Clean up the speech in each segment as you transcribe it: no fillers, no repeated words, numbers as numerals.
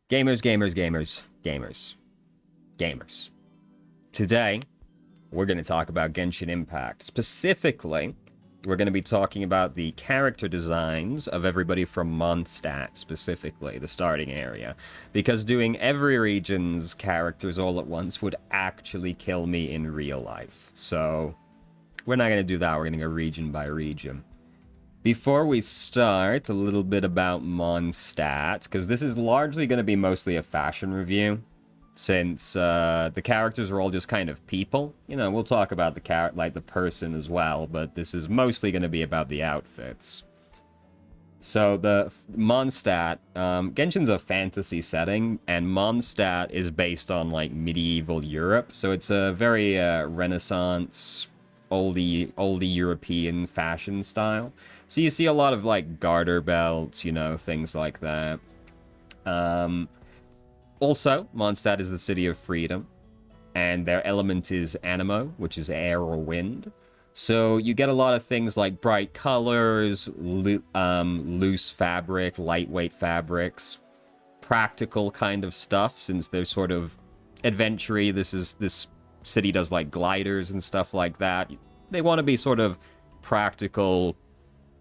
Gamers, gamers, gamers, gamers, gamers. Today, we're going to talk about Genshin Impact. Specifically, we're going to be talking about the character designs of everybody from Mondstadt, specifically, the starting area. Because doing every region's characters all at once would actually kill me in real life. So, we're not going to do that. We're going to go region by region. Before we start, a little bit about Mondstadt, because this is largely going to be mostly a fashion review, since the characters are all just kind of people. You know, we'll talk about the person as well, but this is mostly going to be about the outfits. So the Mondstadt, Genshin's a fantasy setting, and Mondstadt is based on like medieval Europe, so it's a very Renaissance, oldie European fashion style. So you see a lot of, like, garter belts, you know, things like that. Also, Mondstadt is the city of freedom, and their element is anemo, which is air or wind. So you get a lot of things like bright colors, loose fabric, lightweight fabrics, practical kind of stuff, since they're sort of adventure-y. This city does, like, gliders and stuff like that. They want to be sort of practical,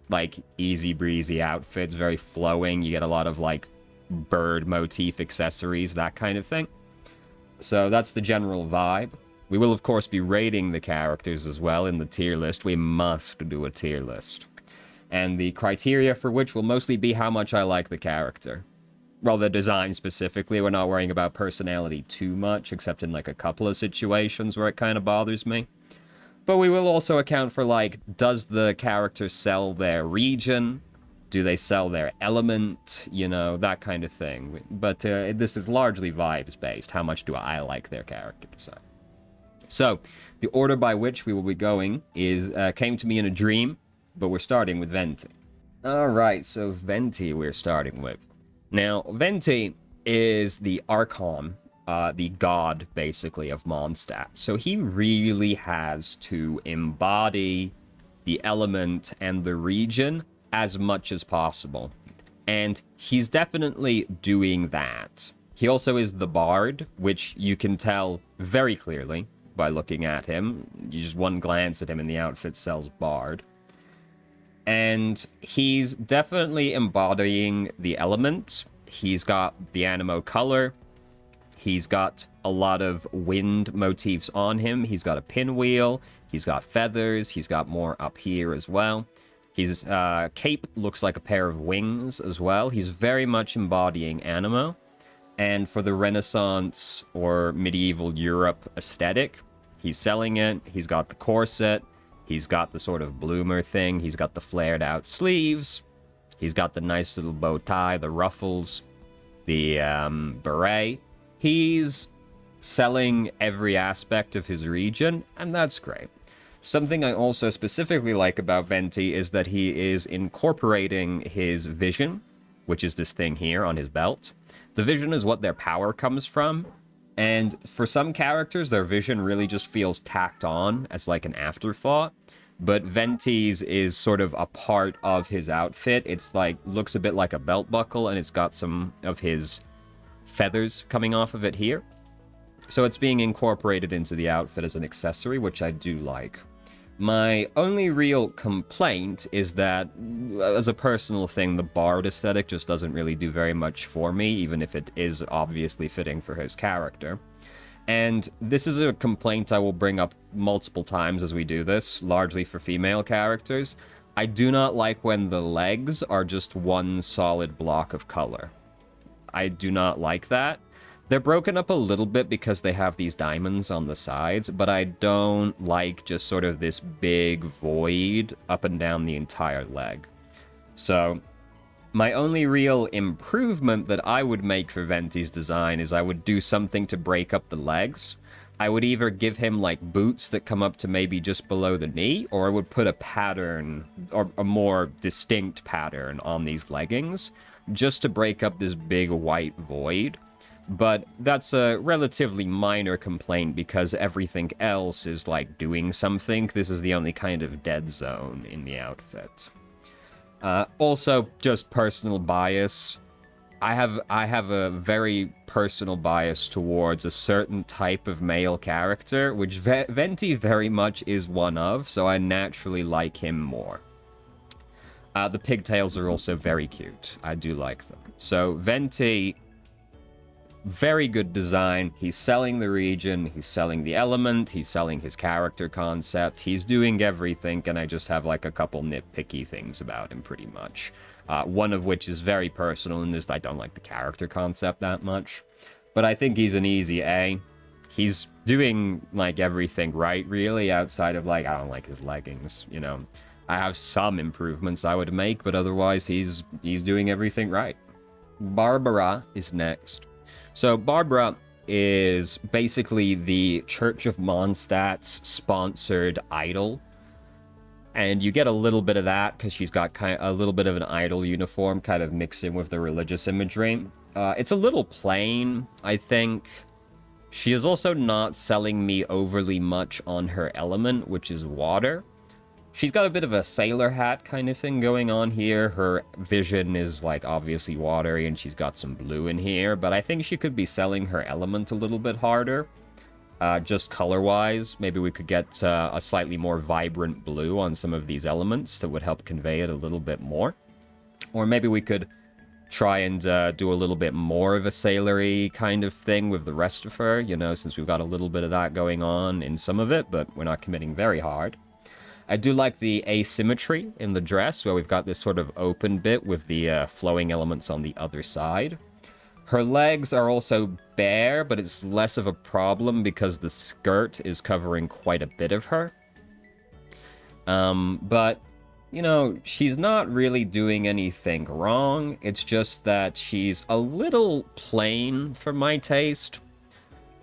like, easy breezy outfits, very flowing. You get a lot of, like, bird motif accessories, that kind of thing. So that's the general vibe. We will, of course, be rating the characters as well in the tier list. We must do a tier list. And the criteria for which will mostly be how much I like the character. Well, the design specifically, we're not worrying about personality too much, except in, like, a couple of situations where it kind of bothers me. But we will also account for, like, does the character sell their region? Do they sell their element? You know, that kind of thing. But this is largely vibes-based. How much do I like their character design? So, the order by which we will be going is came to me in a dream, but we're starting with Venti. Alright, so Venti we're starting with. Now, Venti is the Archon, the god, basically, of Mondstadt. So he really has to embody the element and the region as much as possible. And he's definitely doing that. He also is the bard, which you can tell very clearly by looking at him. You just one glance at him and the outfit sells bard. And he's definitely embodying the element. He's got the anemo color. He's got a lot of wind motifs on him. He's got a pinwheel. He's got feathers. He's got more up here as well. His cape looks like a pair of wings as well. He's very much embodying anemo. And for the Renaissance or medieval Europe aesthetic, he's selling it. He's got the corset. He's got the sort of bloomer thing. He's got the flared out sleeves. He's got the nice little bow tie, the ruffles, the beret. He's selling every aspect of his region, and that's great. Something I also specifically like about Venti is that he is incorporating his vision, which is this thing here on his belt. The vision is what their power comes from, and for some characters, their vision really just feels tacked on as like an afterthought. But Venti's is sort of a part of his outfit. It's like, looks a bit like a belt buckle, and it's got some of his feathers coming off of it here. So it's being incorporated into the outfit as an accessory, which I do like. My only real complaint is that, as a personal thing, the bard aesthetic just doesn't really do very much for me, even if it is obviously fitting for his character. And this is a complaint I will bring up multiple times as we do this, largely for female characters. I do not like when the legs are just one solid block of color. I do not like that. They're broken up a little bit because they have these diamonds on the sides, but I don't like just sort of this big void up and down the entire leg. So, my only real improvement that I would make for Venti's design is I would do something to break up the legs. I would either give him, like, boots that come up to maybe just below the knee, or I would put a pattern, or a more distinct pattern on these leggings, just to break up this big white void. But that's a relatively minor complaint because everything else is, like, doing something. This is the only kind of dead zone in the outfit. Also, just personal bias. I have a very personal bias towards a certain type of male character, which Venti very much is one of, so I naturally like him more. The pigtails are also very cute. I do like them. So Venti, very good design. He's selling the region, he's selling the element, he's selling his character concept, he's doing everything, and I just have like a couple nitpicky things about him pretty much. One of which is very personal, and is I don't like the character concept that much. But I think he's an easy A. He's doing like everything right, really, outside of like, I don't like his leggings, you know. I have some improvements I would make, but otherwise he's doing everything right. Barbara is next. So Barbara is basically the Church of Mondstadt's sponsored idol. And you get a little bit of that because she's got kind of a little bit of an idol uniform kind of mixed in with the religious imagery. It's a little plain, I think. She is also not selling me overly much on her element, which is water. She's got a bit of a sailor hat kind of thing going on here. Her vision is like obviously watery and she's got some blue in here, but I think she could be selling her element a little bit harder. Just color-wise, maybe we could get a slightly more vibrant blue on some of these elements that would help convey it a little bit more. Or maybe we could try and do a little bit more of a sailory kind of thing with the rest of her, you know, since we've got a little bit of that going on in some of it, but we're not committing very hard. I do like the asymmetry in the dress, where we've got this sort of open bit with the flowing elements on the other side. Her legs are also bare, but it's less of a problem because the skirt is covering quite a bit of her. But, you know, she's not really doing anything wrong. It's just that she's a little plain for my taste.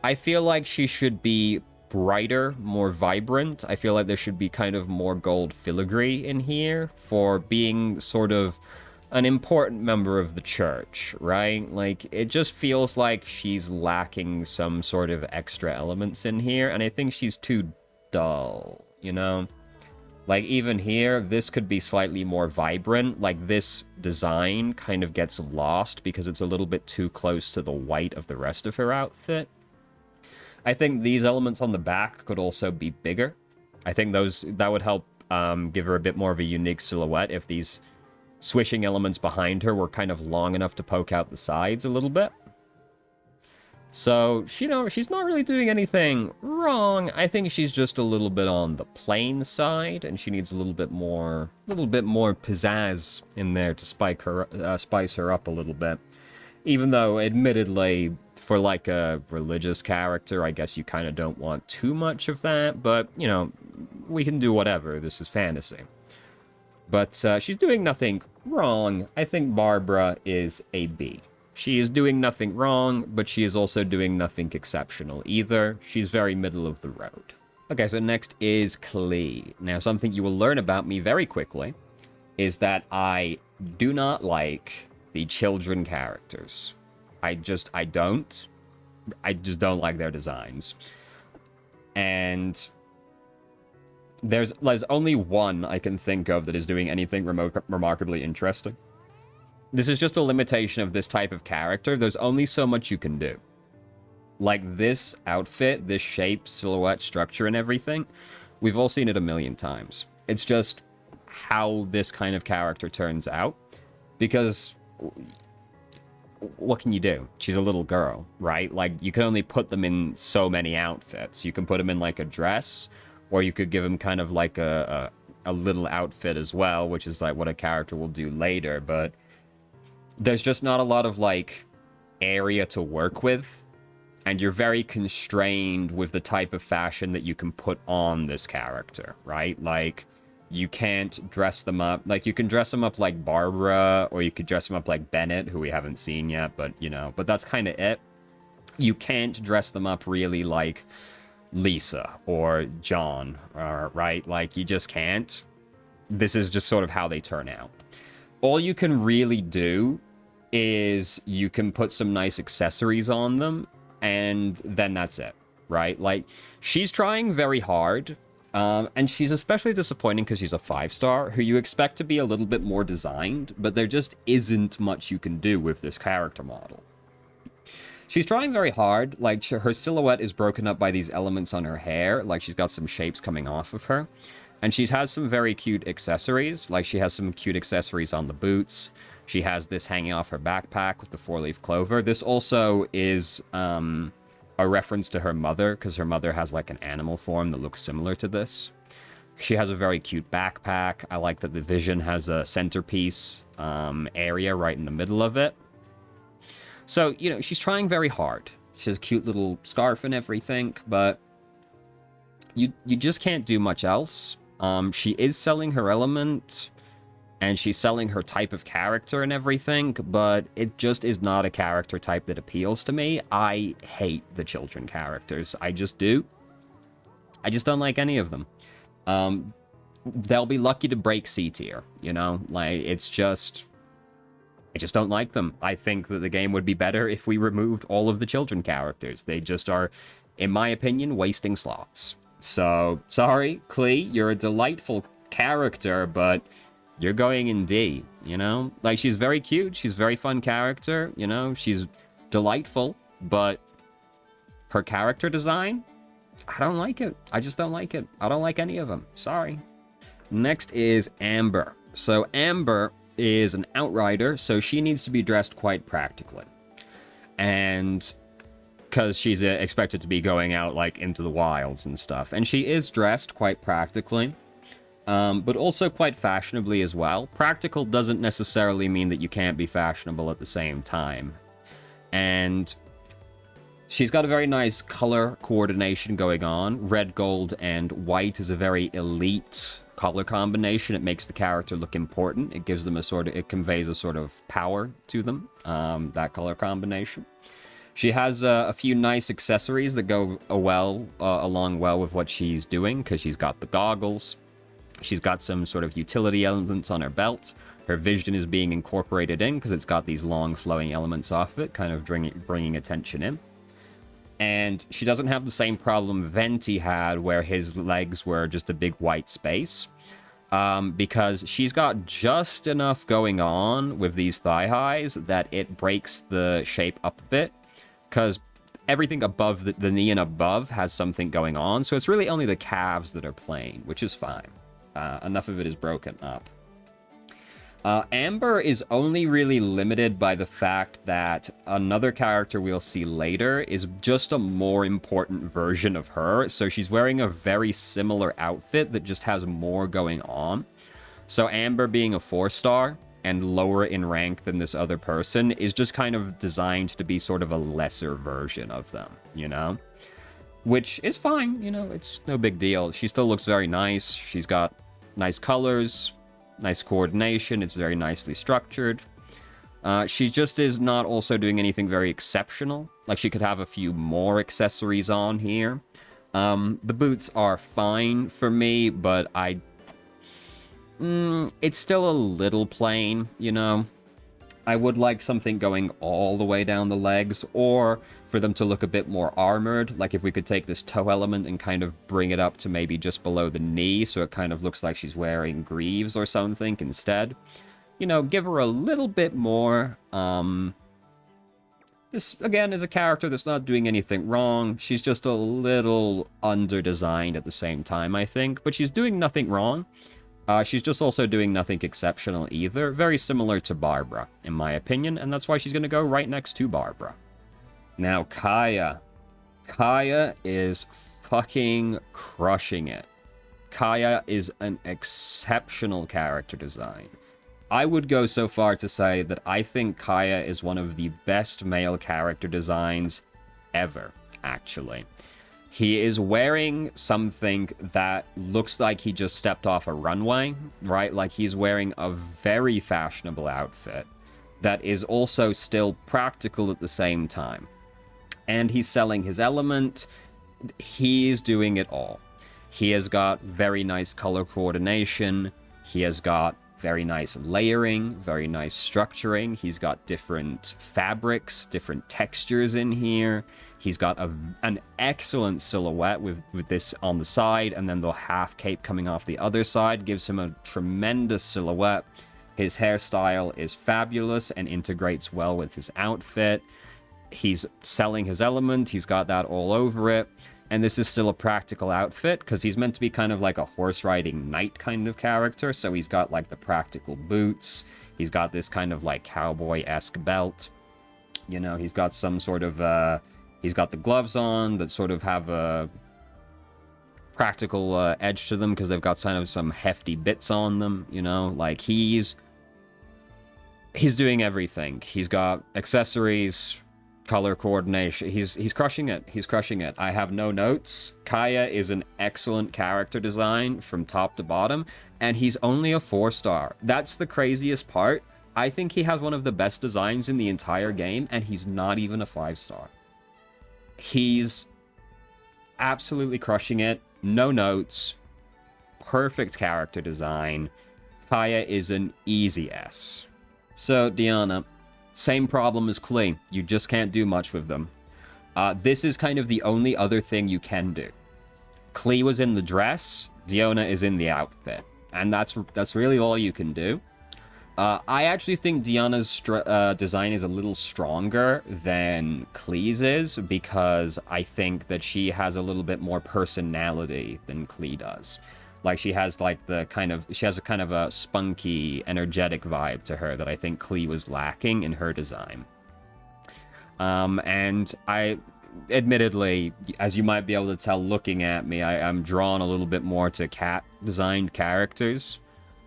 I feel like she should be brighter, more vibrant. I feel like there should be kind of more gold filigree in here for being sort of an important member of the church, right? Like, it just feels like she's lacking some sort of extra elements in here, and I think she's too dull, you know? Like, even here, this could be slightly more vibrant. Like, this design kind of gets lost because it's a little bit too close to the white of the rest of her outfit. I think these elements on the back could also be bigger. I think that would help give her a bit more of a unique silhouette if these swishing elements behind her were kind of long enough to poke out the sides a little bit. So, you know, she's not really doing anything wrong. I think she's just a little bit on the plain side, and she needs a little bit more pizzazz in there to spice her up a little bit. Even though, admittedly, for like a religious character, I guess you kind of don't want too much of that, but, you know, we can do whatever. This is fantasy. But she's doing nothing wrong. I think Barbara is a B. She is doing nothing wrong, but she is also doing nothing exceptional either. She's very middle of the road. Okay, so next is Klee. Now, something you will learn about me very quickly is that I do not like the children characters. I just don't like their designs. And there's only one I can think of that is doing anything remarkably interesting. This is just a limitation of this type of character. There's only so much you can do. Like this outfit, this shape, silhouette, structure, and everything, we've all seen it a million times. It's just how this kind of character turns out. Because what can you do? She's a little girl, right? Like, you can only put them in so many outfits. You can put them in, like, a dress, or you could give them kind of, like, a little outfit as well, which is, like, what a character will do later, but there's just not a lot of, like, area to work with, and you're very constrained with the type of fashion that you can put on this character, right? Like, you can't dress them up. Like, you can dress them up like Barbara, or you could dress them up like Bennett, who we haven't seen yet, but, you know, but that's kind of it. You can't dress them up really like Lisa or John, right? Like, you just can't. This is just sort of how they turn out. All you can really do is you can put some nice accessories on them, and then that's it, right? Like, she's trying very hard. And she's especially disappointing because she's a 5-star, who you expect to be a little bit more designed, but there just isn't much you can do with this character model. She's trying very hard, like, her silhouette is broken up by these elements on her hair, like she's got some shapes coming off of her. And she has some very cute accessories, like she has some cute accessories on the boots. She has this hanging off her backpack with the 4-leaf clover. This also is a reference to her mother, because her mother has like an animal form that looks similar to this. She has a very cute backpack. I like that the vision has a centerpiece area right in the middle of it. So, you know, she's trying very hard. She has a cute little scarf and everything, but you just can't do much else. She is selling her element, and she's selling her type of character and everything, but it just is not a character type that appeals to me. I hate the children characters. I just do. I just don't like any of them. They'll be lucky to break C tier, you know? Like, it's just... I just don't like them. I think that the game would be better if we removed all of the children characters. They just are, in my opinion, wasting slots. So, sorry, Klee, you're a delightful character, but you're going in D, you know? Like, she's very cute, she's a very fun character, you know? She's delightful, but her character design? I don't like it. I just don't like it. I don't like any of them. Sorry. Next is Amber. So, Amber is an outrider, so she needs to be dressed quite practically. And... because she's expected to be going out, like, into the wilds and stuff. And she is dressed quite practically, but also quite fashionably as well. Practical doesn't necessarily mean that you can't be fashionable at the same time. And she's got a very nice color coordination going on. Red, gold, and white is a very elite color combination. It makes the character look important. It gives them it conveys a sort of power to them, that color combination. She has a few nice accessories that go along well with what she's doing, because she's got the goggles. She's got some sort of utility elements on her belt. Her vision is being incorporated in, because it's got these long flowing elements off of it, kind of bringing attention in. And she doesn't have the same problem Venti had, where his legs were just a big white space. Because she's got just enough going on with these thigh highs that it breaks the shape up a bit. Because everything above the knee and above has something going on, so it's really only the calves that are plain, which is fine. Enough of it is broken up. Amber is only really limited by the fact that another character we'll see later is just a more important version of her, so she's wearing a very similar outfit that just has more going on. So Amber being a 4-star... and lower in rank than this other person is just kind of designed to be sort of a lesser version of them, you know? Which is fine, you know, it's no big deal. She still looks very nice. She's got nice colors, nice coordination. It's very nicely structured. She just is not also doing anything very exceptional. Like, she could have a few more accessories on here. The boots are fine for me, but it's still a little plain, you know? I would like something going all the way down the legs, or for them to look a bit more armored. Like, if we could take this toe element and kind of bring it up to maybe just below the knee, so it kind of looks like she's wearing greaves or something instead. You know, give her a little bit more. This, again, is a character that's not doing anything wrong. She's just a little under-designed at the same time, I think. But she's doing nothing wrong. She's just also doing nothing exceptional either. Very similar to Barbara, in my opinion, and that's why she's going to go right next to Barbara. Now, Kaeya. Kaeya is fucking crushing it. Kaeya is an exceptional character design. I would go so far to say that I think Kaeya is one of the best male character designs ever, actually. He is wearing something that looks like he just stepped off a runway, right? Like, he's wearing a very fashionable outfit that is also still practical at the same time. And he's selling his element. He's doing it all. He has got very nice color coordination. He has got very nice layering, very nice structuring. He's got different fabrics, different textures in here. He's got an excellent silhouette with this on the side, and then the half cape coming off the other side gives him a tremendous silhouette. His hairstyle is fabulous and integrates well with his outfit. He's selling his element. He's got that all over it. And this is still a practical outfit because he's meant to be kind of like a horse riding knight kind of character. So he's got like the practical boots. He's got this kind of like cowboy-esque belt. You know, he's got some sort of... he's got the gloves on that sort of have a practical edge to them because they've got kind of some hefty bits on them, you know? Like, he's doing everything. He's got accessories, color coordination. He's crushing it. He's crushing it. I have no notes. Kaeya is an excellent character design from top to bottom, and he's only a 4-star. That's the craziest part. I think he has one of the best designs in the entire game, and he's not even a 5-star. He's absolutely crushing it. No notes. Perfect character design. Kaeya is an easy S. So, Diona, same problem as Klee. You just can't do much with them. This is kind of the only other thing you can do. Klee was in the dress. Diona is in the outfit. And that's really all you can do. I actually think Diona's design is a little stronger than Klee's is because I think that she has a little bit more personality than Klee does. Like, she has like she has a kind of a spunky, energetic vibe to her that I think Klee was lacking in her design. And I, admittedly, as you might be able to tell looking at me, I'm drawn a little bit more to cat-designed characters.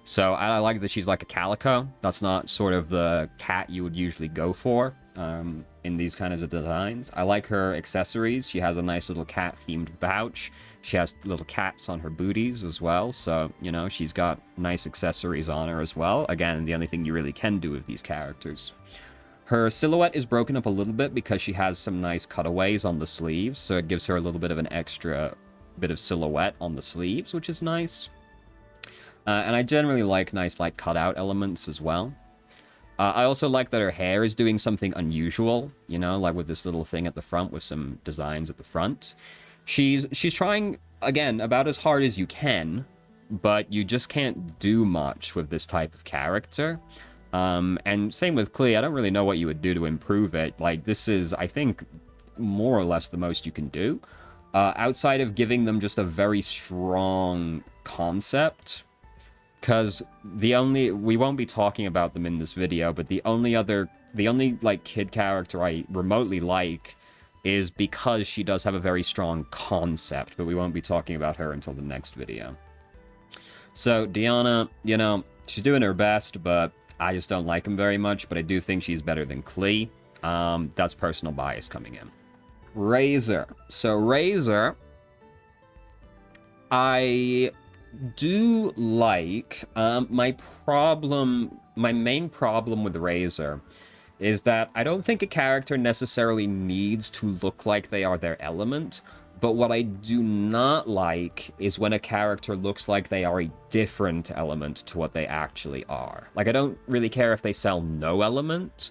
So I like that she's like a calico. That's not sort of the cat you would usually go for in these kinds of designs. I like her accessories. She has a nice little cat-themed pouch. She has little cats on her booties as well. So, you know, she's got nice accessories on her as well. Again, the only thing you really can do with these characters. Her silhouette is broken up a little bit because she has some nice cutaways on the sleeves. So it gives her a little bit of an extra bit of silhouette on the sleeves, which is nice. And I generally like nice, like, cutout elements as well. I also like that her hair is doing something unusual, you know, like with this little thing at the front with some designs at the front. She's trying, again, about as hard as you can, but you just can't do much with this type of character. And same with Klee, I don't really know what you would do to improve it. Like, this is, I think, more or less the most you can do. Outside of giving them just a very strong concept. Because we won't be talking about them in this video, but the only like kid character I remotely like is because she does have a very strong concept, but we won't be talking about her until the next video. So Diona, you know, she's doing her best, but I just don't like him very much, but I do think she's better than Klee. That's personal bias coming in. Razor. So Razor, I do like, my main problem with Razor is that I don't think a character necessarily needs to look like they are their element, but what I do not like is when a character looks like they are a different element to what they actually are. Like, I don't really care if they sell no element,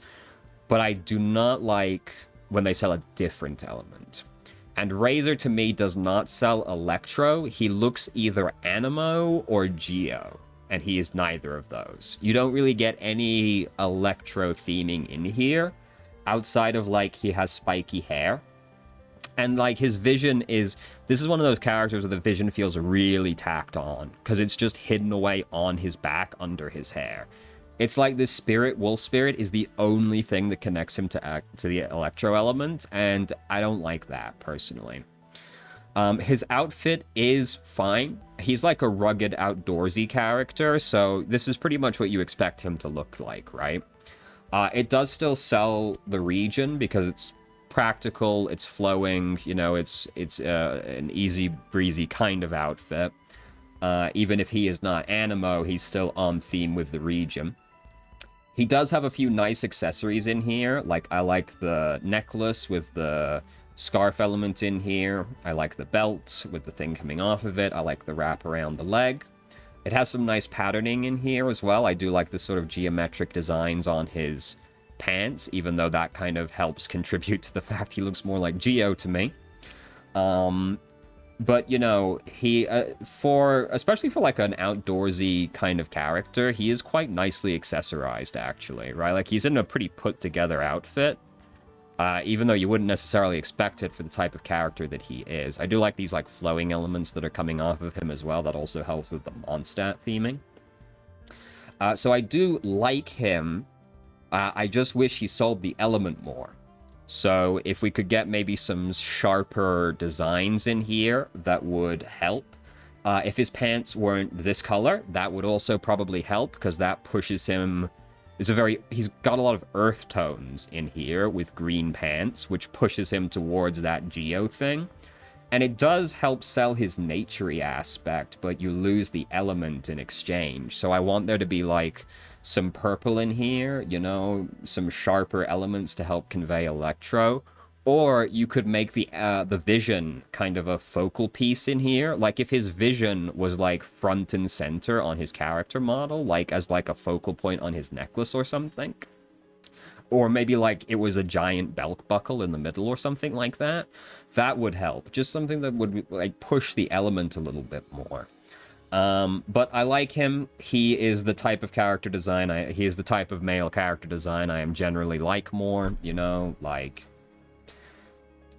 but I do not like when they sell a different element. And Razor, to me, does not sell Electro. He looks either Animo or Geo, and he is neither of those. You don't really get any Electro theming in here, outside of, like, he has spiky hair. And, like, his vision is... This is one of those characters where the vision feels really tacked on, because it's just hidden away on his back under his hair. It's like this spirit, wolf spirit, is the only thing that connects him to the Electro element, and I don't like that, personally. His outfit is fine. He's like a rugged, outdoorsy character, so this is pretty much what you expect him to look like, right? It does still sell the region, because it's practical, it's flowing, you know, it's an easy breezy kind of outfit. Even if he is not Animo, he's still on theme with the region. He does have a few nice accessories in here. Like, I like the necklace with the scarf element in here. I like the belt with the thing coming off of it. I like the wrap around the leg. It has some nice patterning in here as well. I do like the sort of geometric designs on his pants, even though that kind of helps contribute to the fact he looks more like Geo to me. But, you know, he, especially for, like, an outdoorsy kind of character, he is quite nicely accessorized, actually, right? Like, he's in a pretty put-together outfit, even though you wouldn't necessarily expect it for the type of character that he is. I do like these, like, flowing elements that are coming off of him as well. That also helps with the Mondstadt theming. So I do like him. I just wish he sold the element more. So if we could get maybe some sharper designs in here, that would help. If his pants weren't this color, that would also probably help, because that pushes him... He's got a lot of earth tones in here with green pants, which pushes him towards that Geo thing. And it does help sell his nature-y aspect, but you lose the element in exchange. So I want there to be, like, some purple in here, you know, some sharper elements to help convey electro. Or you could make the vision kind of a focal piece in here. Like, if his vision was, like, front and center on his character model, like, as, like, a focal point on his necklace or something. Or maybe, like, it was a giant belt buckle in the middle or something like that. That would help. Just something that would, like, push the element a little bit more. But I like him. He is the type of character design, he is the type of male character design I am generally like more, you know, like...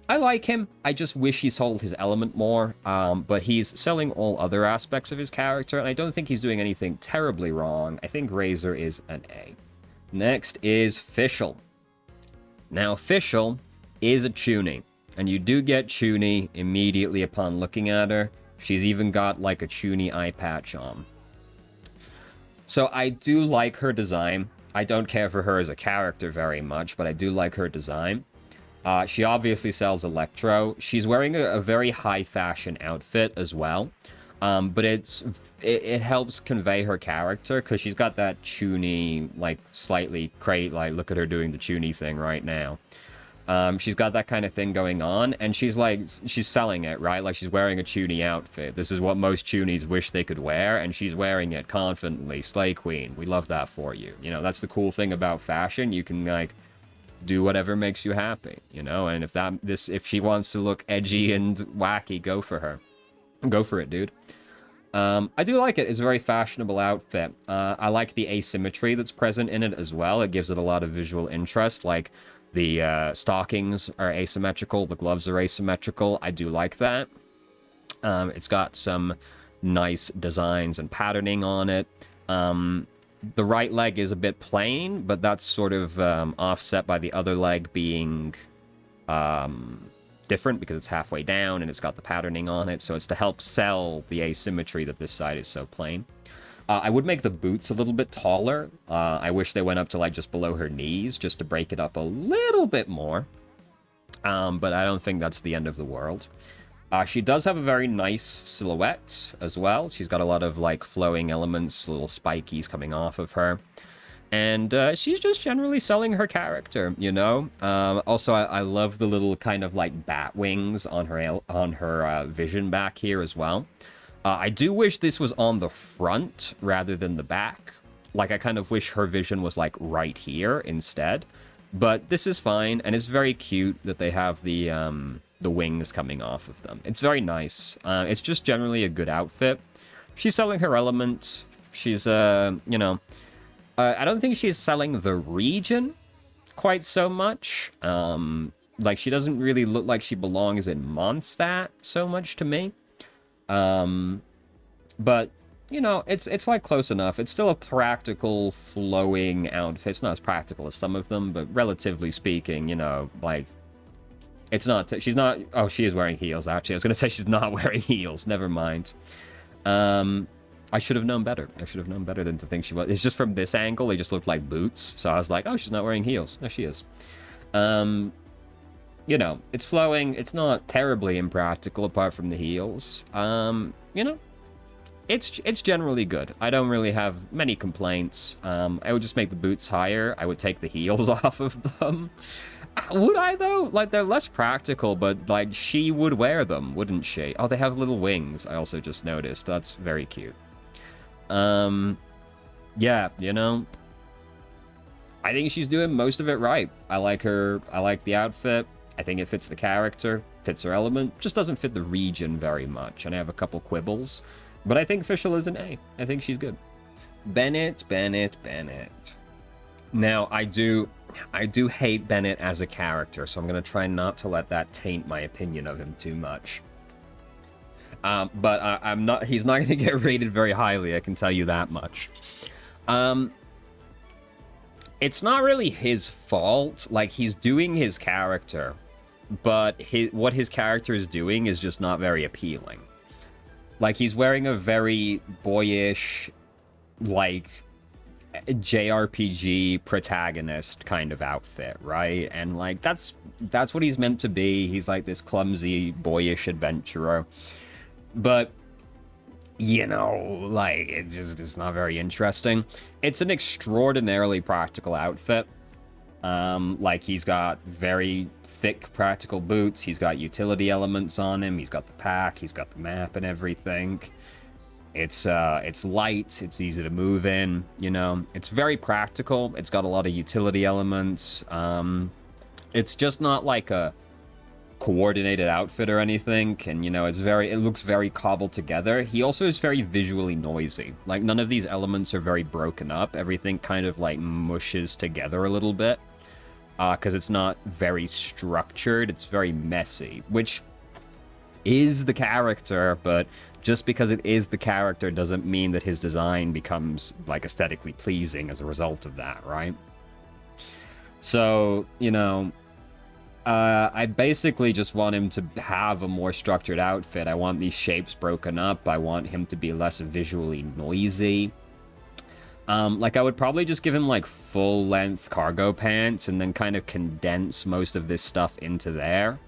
I like him. I just wish he sold his element more, but he's selling all other aspects of his character, and I don't think he's doing anything terribly wrong. I think Razor is an A. Next is Fischl. Now, Fischl is a Chuny, and you do get Chuny immediately upon looking at her. She's even got, like, a Chuny eye patch on. So I do like her design. I don't care for her as a character very much, but I do like her design. She obviously sells electro. She's wearing a very high fashion outfit as well. But it helps convey her character, because she's got that Chuny, like, slightly like, look at her doing the Chuny thing right now. She's got that kind of thing going on, and she's selling it, right? Like, she's wearing a Chuny outfit. This is what most Chunies wish they could wear, and she's wearing it confidently. Slay Queen. We love that for you. You know, that's the cool thing about fashion. You can, like, do whatever makes you happy, you know? And if she wants to look edgy and wacky, go for her. Go for it, dude. I do like it. It's a very fashionable outfit. I like the asymmetry that's present in it as well. It gives it a lot of visual interest. Like, the stockings are asymmetrical, the gloves are asymmetrical. I do like that. It's got some nice designs and patterning on it. The right leg is a bit plain, but that's sort of offset by the other leg being different, because it's halfway down and it's got the patterning on it. So it's to help sell the asymmetry that this side is so plain. I would make the boots a little bit taller. I wish they went up to, like, just below her knees, just to break it up a little bit more. But I don't think that's the end of the world. She does have a very nice silhouette as well. She's got a lot of, like, flowing elements, little spikies coming off of her. And she's just generally selling her character, you know? Also, I love the little kind of, like, bat wings on her vision back here as well. I do wish this was on the front rather than the back. Like, I kind of wish her vision was, like, right here instead. But this is fine, and it's very cute that they have the wings coming off of them. It's very nice. It's just generally a good outfit. She's selling her element. She's, you know... I don't think she's selling the region quite so much. Like, she doesn't really look like she belongs in Mondstadt so much to me. But, you know, it's like close enough. It's still a practical, flowing outfit. It's not as practical as some of them, but relatively speaking, you know, like, it's not, she's not, oh, she is wearing heels, actually. I was going to say she's not wearing heels. Never mind. I should have known better. I should have known better than to think she was. It's just from this angle, they just looked like boots. So I was like, oh, she's not wearing heels. No, she is. You know, it's flowing. It's not terribly impractical apart from the heels. You know, it's generally good. I don't really have many complaints. I would just make the boots higher. I would take the heels off of them. Would I, though? Like, they're less practical, but, like, she would wear them, wouldn't she? Oh, they have little wings, I also just noticed. That's very cute. Yeah, you know, I think she's doing most of it right. I like her. I like the outfit. I think it fits the character, fits her element. Just doesn't fit the region very much, and I have a couple quibbles. But I think Fischl is an A. I think she's good. Bennett. Now, I do hate Bennett as a character, so I'm going to try not to let that taint my opinion of him too much. But I'm not. He's not going to get rated very highly, I can tell you that much. It's not really his fault. Like, he's doing his character, but what his character is doing is just not very appealing. Like, he's wearing a very boyish, like, JRPG protagonist kind of outfit, right? And, like, that's what he's meant to be. He's, like, this clumsy, boyish adventurer. But, you know, like, it's not very interesting. It's an extraordinarily practical outfit. Like, he's got very thick practical boots. He's got utility elements on him. He's got the pack. He's got the map and everything. It's light. It's easy to move in, you know. It's very practical. It's got a lot of utility elements. It's just not like a coordinated outfit or anything, and you know, it looks very cobbled together. He also is very visually noisy. Like, none of these elements are very broken up. Everything kind of like mushes together a little bit, because it's not very structured. It's very messy, which is the character, but just because it is the character doesn't mean that his design becomes like aesthetically pleasing as a result of that, right? So, you know, I basically just want him to have a more structured outfit. I want these shapes broken up. I want him to be less visually noisy. Like, I would probably just give him, like, full-length cargo pants and then kind of condense most of this stuff into there.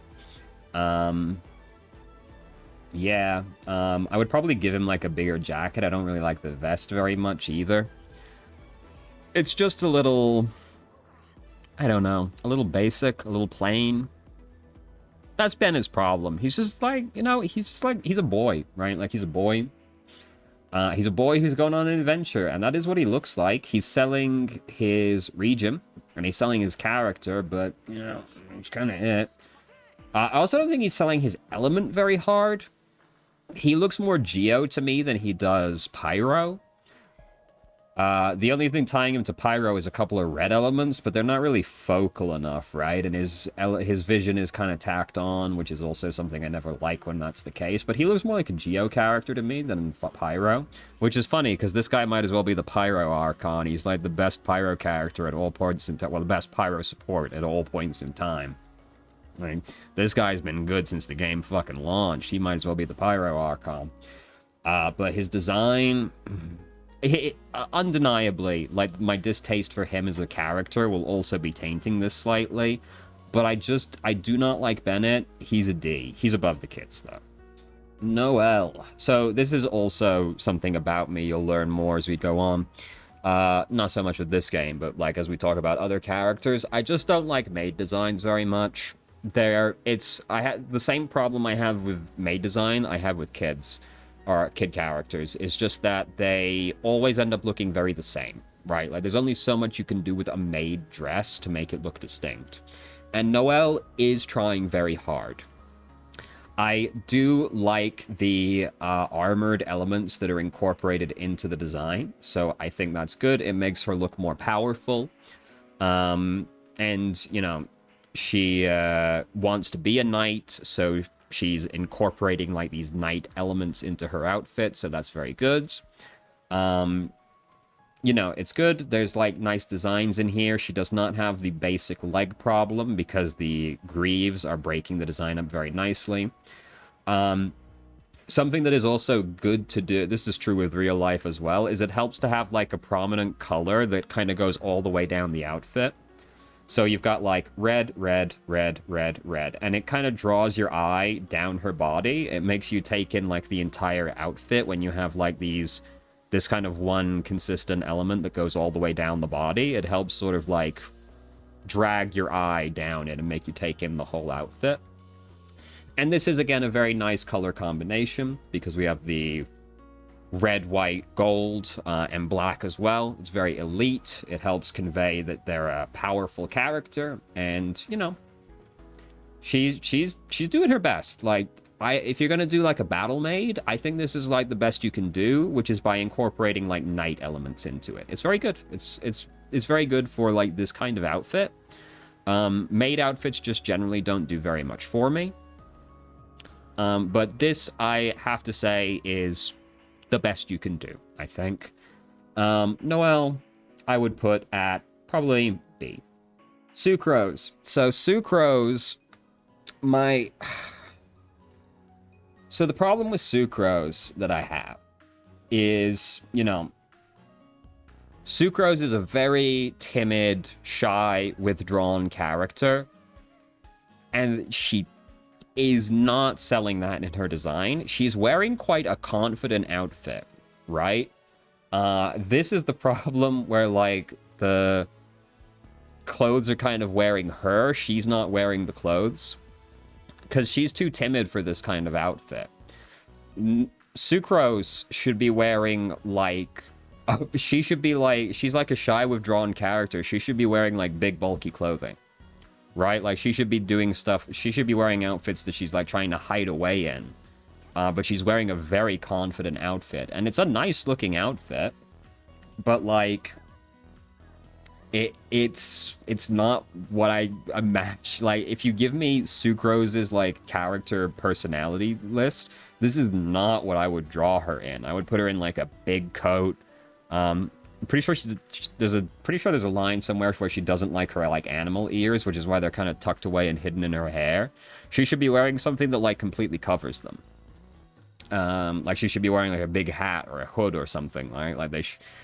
Yeah. I would probably give him, like, a bigger jacket. I don't really like the vest very much either. It's just a little... I don't know, a little basic, a little plain. That's been his problem. He's just like, you know, he's a boy, right? Like, he's a boy. He's a boy who's going on an adventure, and that is what he looks like. He's selling his region, and he's selling his character, but, you know, that's kind of it. I also don't think he's selling his element very hard. He looks more Geo to me than he does Pyro. The only thing tying him to Pyro is a couple of red elements, but they're not really focal enough, right? And his vision is kind of tacked on, which is also something I never like when that's the case. But he looks more like a Geo character to me than Pyro, which is funny, because this guy might as well be the Pyro Archon. He's like the best Pyro character at all points in time. Well, the best Pyro support at all points in time. I mean, this guy's been good since the game fucking launched. He might as well be the Pyro Archon. But his design... undeniably, like, my distaste for him as a character will also be tainting this slightly, but I do not like Bennett. He's a D. He's above the kids, though. Noelle. So this is also something about me you'll learn more as we go on. Not so much with this game, but, like, as we talk about other characters, I just don't like maid designs very much. I had the same problem I have with maid design I have with kids. Or kid characters, is just that they always end up looking very the same, right? Like, there's only so much you can do with a maid dress to make it look distinct. And Noelle is trying very hard. I do like the armored elements that are incorporated into the design, so I think that's good. It makes her look more powerful. And, you know, she wants to be a knight, so... she's incorporating, like, these knight elements into her outfit, so that's very good. You know, it's good. There's, like, nice designs in here. She does not have the basic leg problem because the greaves are breaking the design up very nicely. Something that is also good to do, this is true with real life as well, is it helps to have, like, a prominent color that kind of goes all the way down the outfit. So you've got, like, red, red, red, red, red, and it kind of draws your eye down her body. It makes you take in, like, the entire outfit when you have, like, this kind of one consistent element that goes all the way down the body. It helps sort of, like, drag your eye down it and make you take in the whole outfit. And this is, again, a very nice color combination, because we have the red, white, gold, and black as well. It's very elite. It helps convey that they're a powerful character, and you know, she's doing her best. Like, if you're gonna do like a battle maid, I think this is like the best you can do, which is by incorporating like night elements into it. It's very good. It's very good for like this kind of outfit. Maid outfits just generally don't do very much for me. But this, I have to say, is the best you can do, I think. Noelle, I would put at probably B. Sucrose. So Sucrose, So the problem with Sucrose that I have is, you know, Sucrose is a very timid, shy, withdrawn character, and she is not selling that in her design. She's wearing quite a confident outfit, right? This is the problem where, like, the clothes are kind of wearing her. She's not wearing the clothes, because she's too timid for this kind of outfit. Sucrose should be wearing, like... she's like a shy, withdrawn character. She should be wearing, like, big, bulky clothing. Right? Like, she should be doing stuff... She should be wearing outfits that she's, like, trying to hide away in. But she's wearing a very confident outfit. And it's a nice-looking outfit. But, like... It's not what I match. Like, if you give me Sucrose's, like, character personality list, this is not what I would draw her in. I would put her in, like, a big coat. I'm pretty sure there's a line somewhere where she doesn't like her, like, animal ears, which is why they're kind of tucked away and hidden in her hair. She should be wearing something that, like, completely covers them. Like, she should be wearing, like, a big hat or a hood or something, right? Like,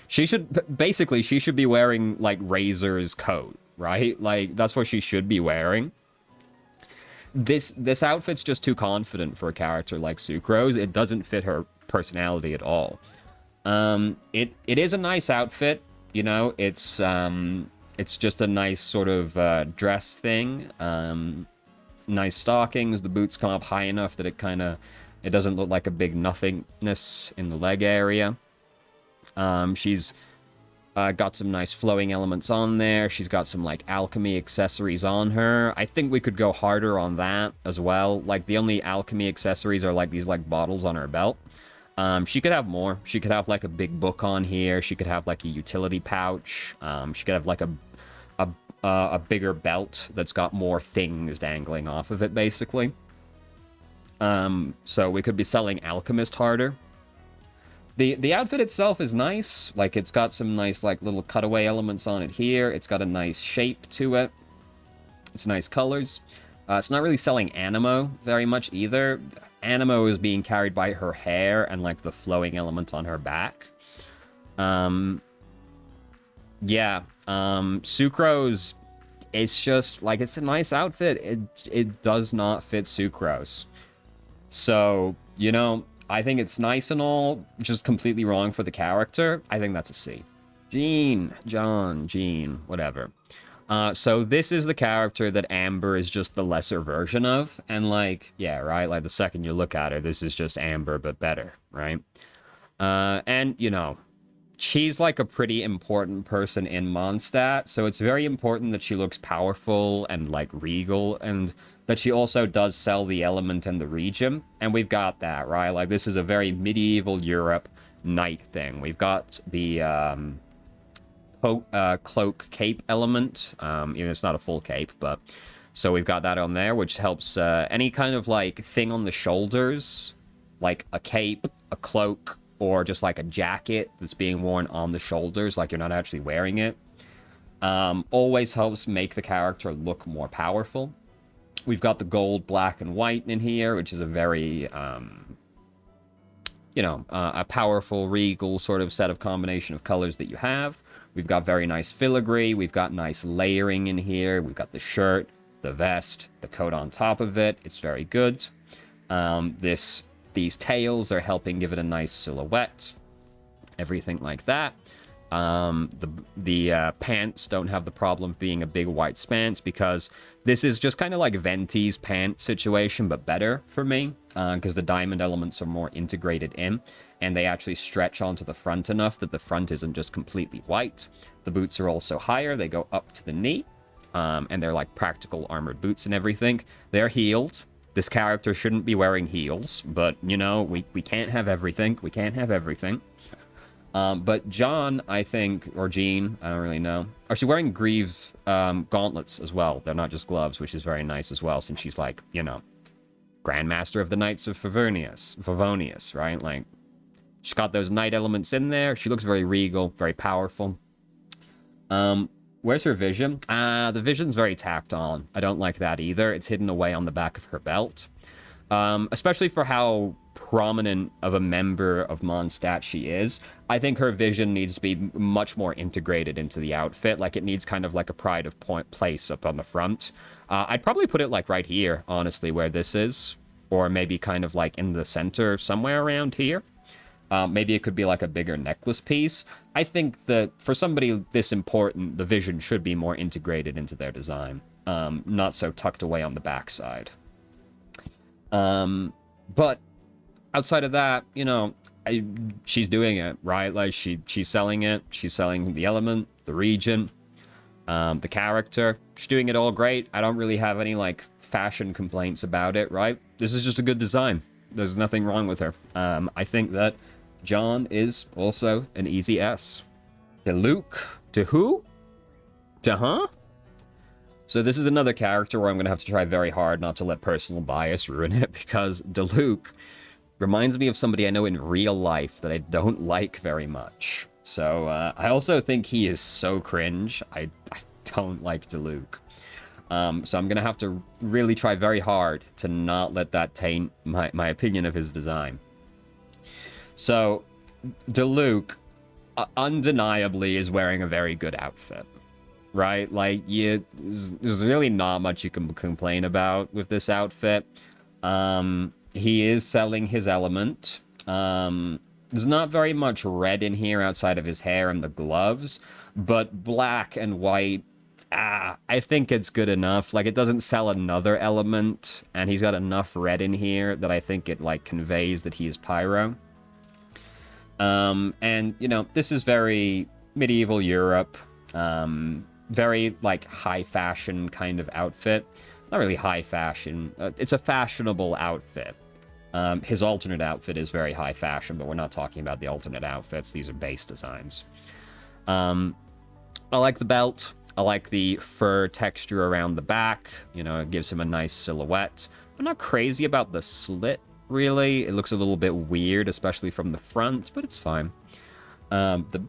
she should be wearing, like, Razor's coat, right? Like, that's what she should be wearing. This outfit's just too confident for a character like Sucrose. It doesn't fit her personality at all. It is a nice outfit, you know. It's just a nice sort of dress thing. Nice stockings. The boots come up high enough that it doesn't look like a big nothingness in the leg area. She's got some nice flowing elements on there. She's got some, like, alchemy accessories on her. I think we could go harder on that as well. Like, the only alchemy accessories are, like, these, like, bottles on her belt. She could have more. She could have, like, a big book on here. She could have, like, a utility pouch. She could have, like, a bigger belt that's got more things dangling off of it, basically. So we could be selling Alchemist harder. The outfit itself is nice. Like, it's got some nice, like, little cutaway elements on it here. It's got a nice shape to it. It's nice colors. It's not really selling Animo very much either. Animo is being carried by her hair and, like, the flowing element on her back. Sucrose, it's just, like, it's a nice outfit. It does not fit Sucrose. So, you know, I think it's nice and all, just completely wrong for the character. I think that's a C. Jean, whatever. So this is the character that Amber is just the lesser version of. And, like, yeah, right? Like, the second you look at her, this is just Amber, but better, right? And, you know, she's, like, a pretty important person in Mondstadt. So it's very important that she looks powerful and, like, regal, and that she also does sell the element and the region. And we've got that, right? Like, this is a very medieval Europe knight thing. We've got the cloak cape element. Even it's not a full cape, but... So we've got that on there, which helps any kind of, like, thing on the shoulders, like a cape, a cloak, or just, like, a jacket that's being worn on the shoulders, like you're not actually wearing it. Always helps make the character look more powerful. We've got the gold, black, and white in here, which is a very, a powerful, regal sort of set of combination of colors that you have. We've got very nice filigree. We've got nice layering in here. We've got the shirt, the vest, the coat on top of it. It's very good. These tails are helping give it a nice silhouette. Everything like that. The pants don't have the problem of being a big white spans, because this is just kind of like Venti's pant situation, but better for me, because the diamond elements are more integrated in. and they actually stretch onto the front enough that the front isn't just completely white. The boots are also higher. They go up to the knee, and they're like practical armored boots and everything. They're heeled. This character shouldn't be wearing heels, but, you know, we can't have everything. We can't have everything. But John, I think, or Jean, I don't really know. Are she wearing Grieve gauntlets as well? They're not just gloves, which is very nice as well, since she's like, you know, Grandmaster of the Knights of Favonius, right? Like, she's got those knight elements in there. She looks very regal, very powerful. Where's her vision? The vision's very tacked on. I don't like that either. It's hidden away on the back of her belt. Especially for how prominent of a member of Mondstadt she is. I think her vision needs to be much more integrated into the outfit. Like, it needs kind of like a pride of place up on the front. I'd probably put it like right here, honestly, where this is. Or maybe kind of like in the center, somewhere around here. Maybe it could be like a bigger necklace piece. I think that for somebody this important, the vision should be more integrated into their design. Not so tucked away on the backside. But outside of that, you know, she's doing it, right? Like, she's selling it. She's selling the element, the region, the character. She's doing it all great. I don't really have any, like, fashion complaints about it, right? This is just a good design. There's nothing wrong with her. I think that John is also an easy S. Diluc. To who? To huh? So this is another character where I'm going to have to try very hard not to let personal bias ruin it, because Diluc reminds me of somebody I know in real life that I don't like very much. So I also think he is so cringe. I don't like Diluc. So I'm going to have to really try very hard to not let that taint my opinion of his design. So Diluc undeniably is wearing a very good outfit. Right? Like, there's really not much you can complain about with this outfit. He is selling his element. There's not very much red in here outside of his hair and the gloves, but black and white, I think it's good enough. Like, it doesn't sell another element, and he's got enough red in here that I think it, like, conveys that he is pyro. And, you know, this is very medieval Europe. Very, like, high fashion kind of outfit. Not really high fashion. It's a fashionable outfit. His alternate outfit is very high fashion, but we're not talking about the alternate outfits. These are base designs. I like the belt. I like the fur texture around the back. You know, it gives him a nice silhouette. I'm not crazy about the slit, really. It looks a little bit weird, especially from the front, but it's fine. The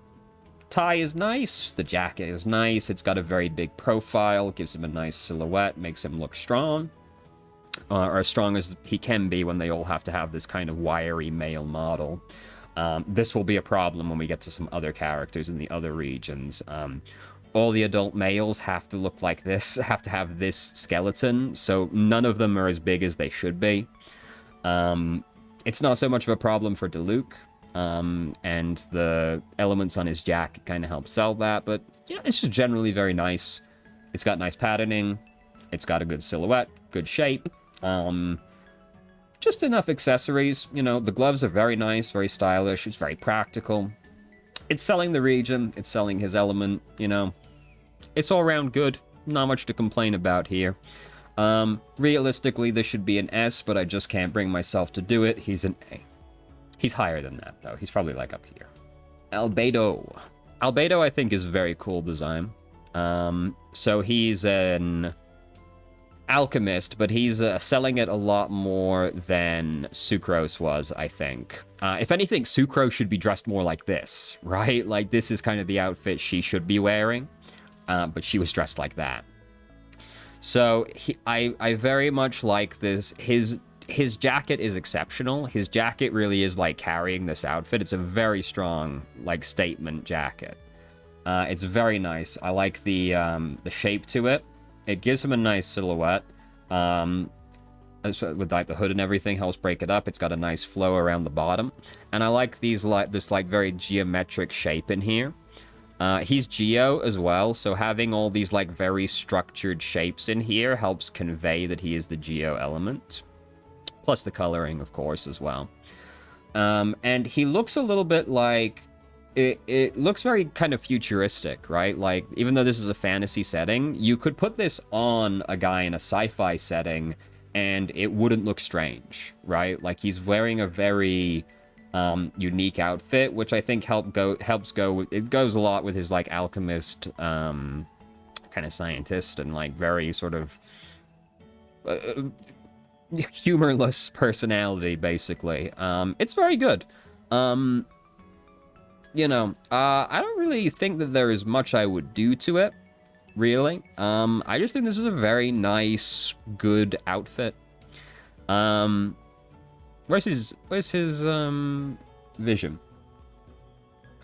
tie is nice. The jacket is nice. It's got a very big profile. It gives him a nice silhouette. Makes him look strong. Or as strong as he can be when they all have to have this kind of wiry male model. This will be a problem when we get to some other characters in the other regions. All the adult males have to look like this, have to have this skeleton, so none of them are as big as they should be. It's not so much of a problem for Diluc. And the elements on his jacket kind of help sell that, but yeah, it's just generally very nice. It's got nice patterning, it's got a good silhouette, good shape, just enough accessories. You know, the gloves are very nice, very stylish, it's very practical. It's selling the region, it's selling his element, you know. It's all around good, not much to complain about here. Realistically, this should be an S, but I just can't bring myself to do it. He's an A. He's higher than that, though. He's probably, like, up here. Albedo. Albedo, I think, is a very cool design. So he's an alchemist, but he's selling it a lot more than Sucrose was, I think. If anything, Sucrose should be dressed more like this, right? Like, this is kind of the outfit she should be wearing, but she was dressed like that. So I very much like this. His jacket is exceptional. His jacket really is, like, carrying this outfit. It's a very strong, like, statement jacket. It's very nice. I like the shape to it. It gives him a nice silhouette. With, like, the hood and everything helps break it up. It's got a nice flow around the bottom. And I like this, like, very geometric shape in here. He's Geo as well, so having all these, like, very structured shapes in here helps convey that he is the Geo element. Plus the coloring, of course, as well. And he looks a little bit like... It looks very kind of futuristic, right? Like, even though this is a fantasy setting, you could put this on a guy in a sci-fi setting, and it wouldn't look strange, right? Like, he's wearing a very unique outfit, which I think it goes a lot with his, like, alchemist kind of scientist and, like, very sort of humorless personality, basically. It's very good. You know, I don't really think that there is much I would do to it, really. I just think this is a very nice, good outfit. Where's his vision?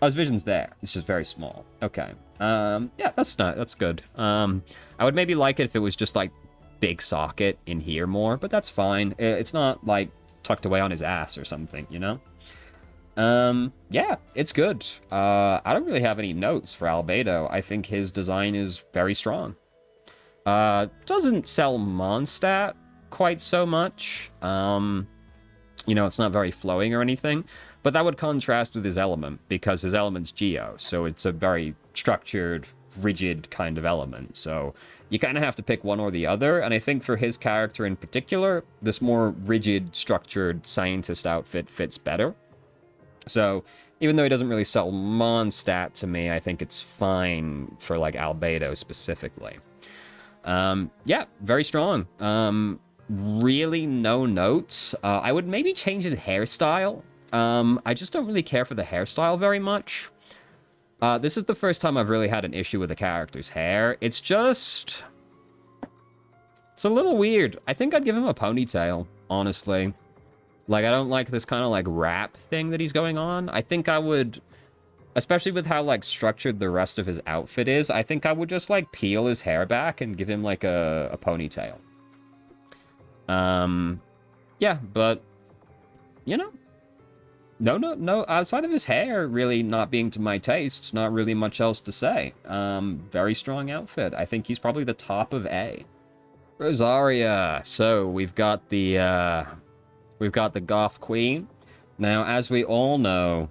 Oh, his vision's there. It's just very small. Okay. Yeah, that's good. I would maybe like it if it was just, like, big socket in here more, but that's fine. It's not, like, tucked away on his ass or something, you know? Yeah, it's good. I don't really have any notes for Albedo. I think his design is very strong. Doesn't sell Mondstadt quite so much. You know, it's not very flowing or anything, but that would contrast with his element, because his element's Geo, so it's a very structured, rigid kind of element, so you kind of have to pick one or the other, and I think for his character in particular, this more rigid, structured scientist outfit fits better. So, even though he doesn't really sell Mondstadt to me, I think it's fine for, like, Albedo specifically. Yeah, very strong. Really no notes. I would maybe change his hairstyle. I just don't really care for the hairstyle very much. This is the first time I've really had an issue with the character's hair. It's a little weird. I think I'd give him a ponytail, honestly. Like, I don't like this kind of, like, wrap thing that he's going on. I think I would, especially with how, like, structured the rest of his outfit is, I think I would just, like, peel his hair back and give him, like, a ponytail. Yeah, but, you know, no, outside of his hair really not being to my taste, not really much else to say. Very strong outfit. I think he's probably the top of A. Rosaria. So, we've got the Goth Queen. Now, as we all know,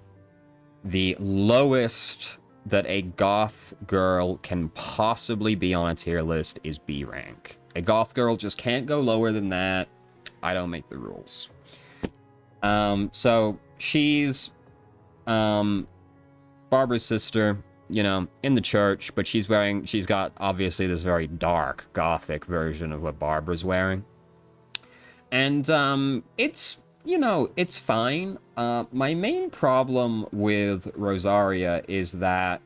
the lowest that a Goth girl can possibly be on a tier list is B rank. A Goth girl just can't go lower than that. I don't make the rules. So, she's Barbara's sister, you know, in the church, but she's got, obviously, this very dark, gothic version of what Barbara's wearing. And, it's, you know, it's fine. My main problem with Rosaria is that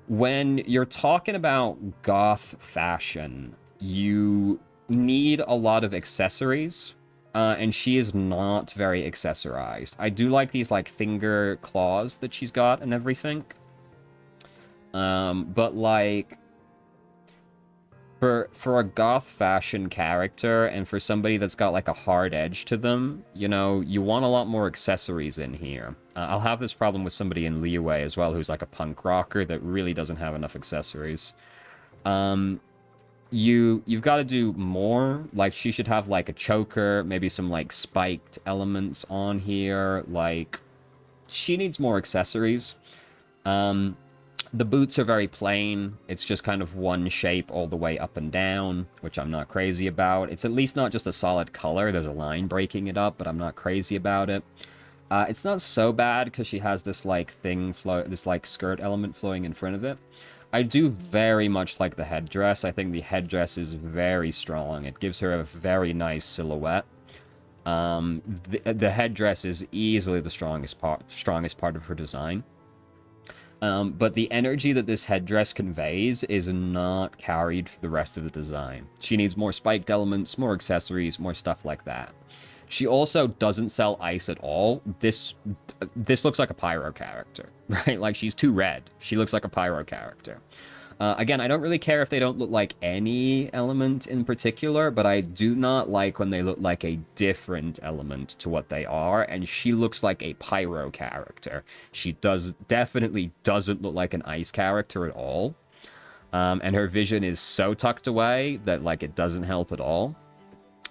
when you're talking about goth fashion, you need a lot of accessories, and she is not very accessorized. I do like these, like, finger claws that she's got and everything. But, like, for a goth fashion character, and for somebody that's got, like, a hard edge to them, you know, you want a lot more accessories in here. I'll have this problem with somebody in Leeway as well, who's, like, a punk rocker that really doesn't have enough accessories. You've got to do more. Like, she should have, like, a choker, maybe some, like, spiked elements on here. Like, she needs more accessories. The boots are very plain. It's just kind of one shape all the way up and down, which I'm not crazy about. It's at least not just a solid color. There's a line breaking it up, but I'm not crazy about it. It's not so bad because she has this, like, this, like, skirt element flowing in front of it. I do very much like the headdress. I think the headdress is very strong. It gives her a very nice silhouette. The headdress is easily the strongest part of her design. But the energy that this headdress conveys is not carried for the rest of the design. She needs more spiked elements, more accessories, more stuff like that. She also doesn't sell ice at all. This looks like a pyro character, right? Like, she's too red. She looks like a pyro character. Again, I don't really care if they don't look like any element in particular, but I do not like when they look like a different element to what they are, and she looks like a pyro character. She definitely doesn't look like an ice character at all. And her vision is so tucked away that, like, it doesn't help at all.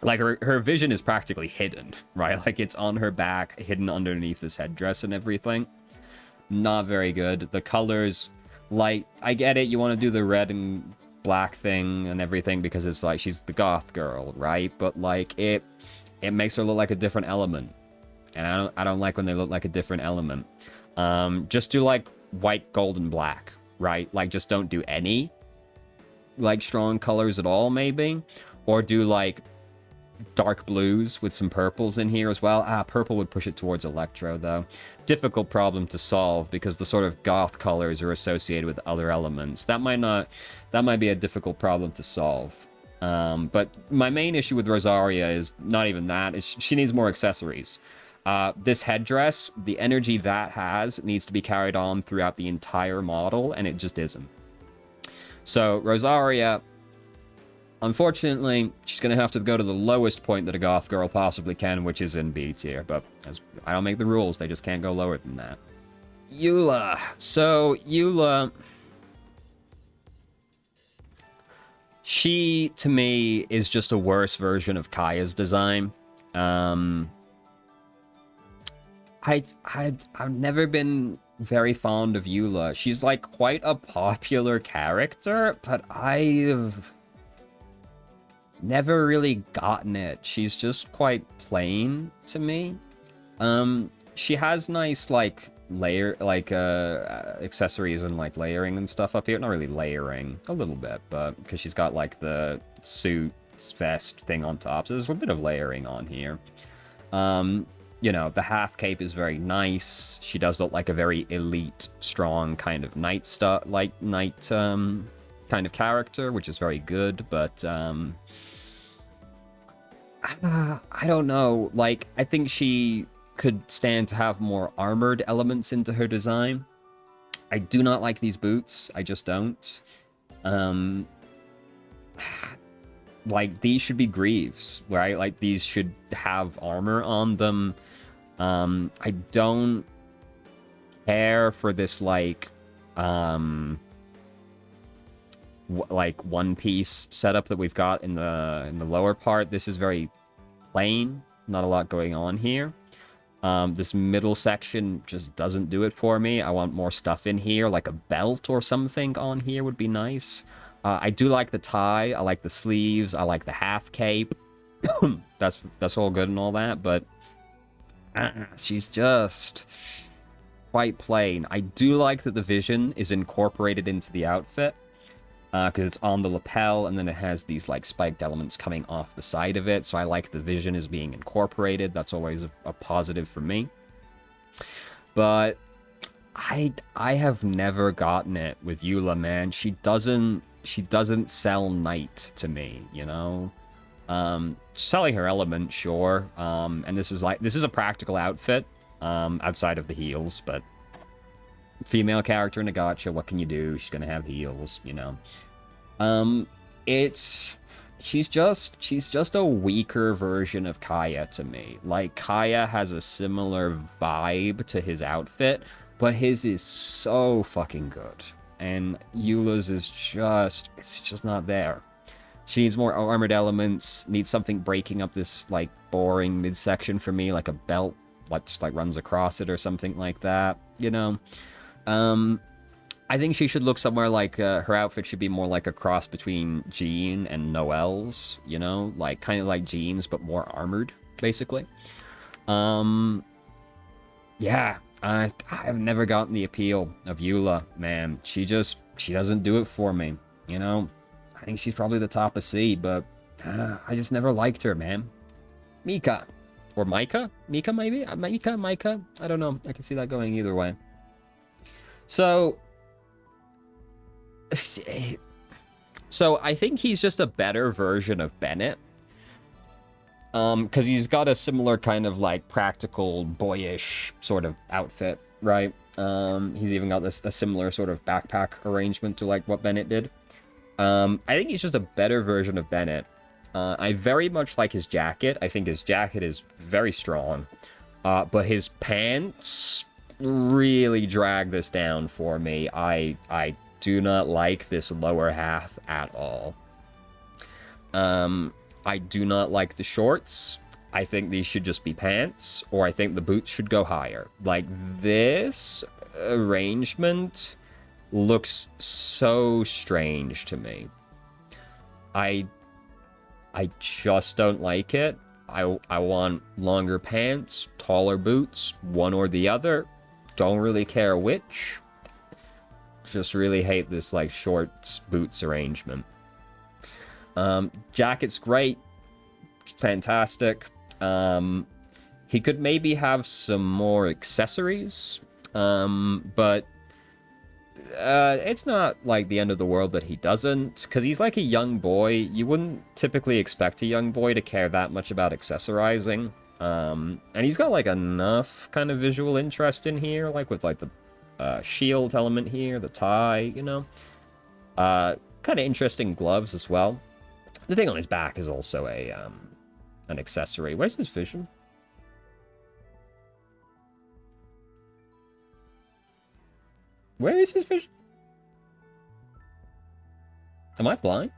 like her vision is practically hidden, right? Like it's on her back, hidden underneath this headdress and everything. Not very good. The colors, like, I get it, you want to do the red and black thing and everything because it's like she's the goth girl, right? But like it makes her look like a different element. And I don't like when they look like a different element. Just do like white, gold, and black, right? Like just don't do any like strong colors at all, maybe. Or do like dark blues with some purples in here as well. Purple would push it towards Electro, though. Difficult problem to solve because the sort of goth colors are associated with other elements. That might be a difficult problem to solve. But my main issue with Rosaria is not even that. She needs more accessories. This headdress, the energy that has needs to be carried on throughout the entire model, and it just isn't. So Rosaria, unfortunately, she's going to have to go to the lowest point that a goth girl possibly can, which is in B tier. But as I don't make the rules, they just can't go lower than that. Eula. So, Eula, she, to me, is just a worse version of Kaeya's design. I've never been very fond of Eula. She's, like, quite a popular character, but I've never really gotten it. She's just quite plain to me. She has nice like accessories and like layering and stuff up here. Not really layering, a little bit, but because she's got like the suit vest thing on top, so there's a bit of layering on here. You know, the half cape is very nice. She does look like a very elite, strong kind of knight kind of character, which is very good, but I don't know. Like, I think she could stand to have more armored elements into her design. I do not like these boots. I just don't. Like, these should be greaves, right? Like, these should have armor on them. I don't care for this, like one piece setup that we've got in the lower part. This is very plain, not a lot going on here. This middle section just doesn't do it for me. I want more stuff in here, like a belt or something on here would be nice. I do like the tie, I like the sleeves, I like the half cape. that's all good and all that, but she's just quite plain. I do like that the vision is incorporated into the outfit, because it's on the lapel, and then it has these like spiked elements coming off the side of it, so I like the vision is being incorporated. That's always a positive for me. But I have never gotten it with Eula, man. She doesn't sell knight to me, you know? Selling her element, sure. And this is a practical outfit, outside of the heels, but female character in a gacha, what can you do? She's gonna have heels, you know. She's just a weaker version of Kaeya to me. Like, Kaeya has a similar vibe to his outfit, but his is so fucking good. And Eula's is it's just not there. She needs more armored elements, needs something breaking up this, like, boring midsection for me, like a belt, like, just, like, runs across it or something like that, you know? I think she should look somewhere like, her outfit should be more like a cross between Jean and Noelle's, you know? Like, kind of like Jean's, but more armored, basically. Yeah, I have never gotten the appeal of Eula, man. She doesn't do it for me, you know? I think she's probably the top of C, but I just never liked her, man. Mika. Or Mika? Mika, maybe? Mika? I don't know. I can see that going either way. So I think he's just a better version of Bennett. Because he's got a similar kind of, like, practical, boyish sort of outfit, right? He's even got a similar sort of backpack arrangement to, like, what Bennett did. I think he's just a better version of Bennett. I very much like his jacket. I think his jacket is very strong. But his pants really drag this down for me. I do not like this lower half at all. I do not like the shorts. I think these should just be pants, or I think the boots should go higher. Like, this arrangement looks so strange to me. I just don't like it. I want longer pants, taller boots, one or the other. Don't really care which. Just really hate this, like, shorts, boots arrangement. Jacket's great. Fantastic. He could maybe have some more accessories. But it's not, like, the end of the world that he doesn't. Because he's, like, a young boy. You wouldn't typically expect a young boy to care that much about accessorizing. And he's got, like, enough kind of visual interest in here. Like, with, like, the shield element here, the tie, you know. Kind of interesting gloves as well. The thing on his back is also an accessory. Where's his vision? Where is his vision? Am I blind?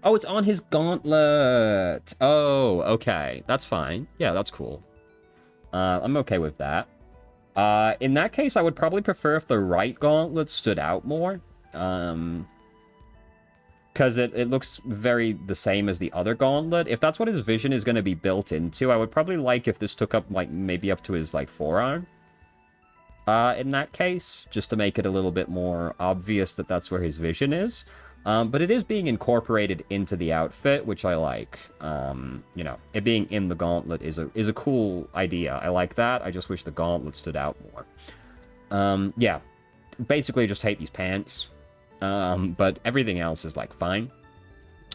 Oh, it's on his gauntlet. Oh, okay. That's fine. Yeah, that's cool. I'm okay with that. In that case, I would probably prefer if the right gauntlet stood out more. Because it looks very the same as the other gauntlet. If that's what his vision is going to be built into, I would probably like if this took up, like, maybe up to his, like, forearm. In that case, just to make it a little bit more obvious that that's where his vision is. But it is being incorporated into the outfit, which I like. You know, it being in the gauntlet is a cool idea. I like that. I just wish the gauntlet stood out more. Yeah, basically just hate these pants. But everything else is, like, fine.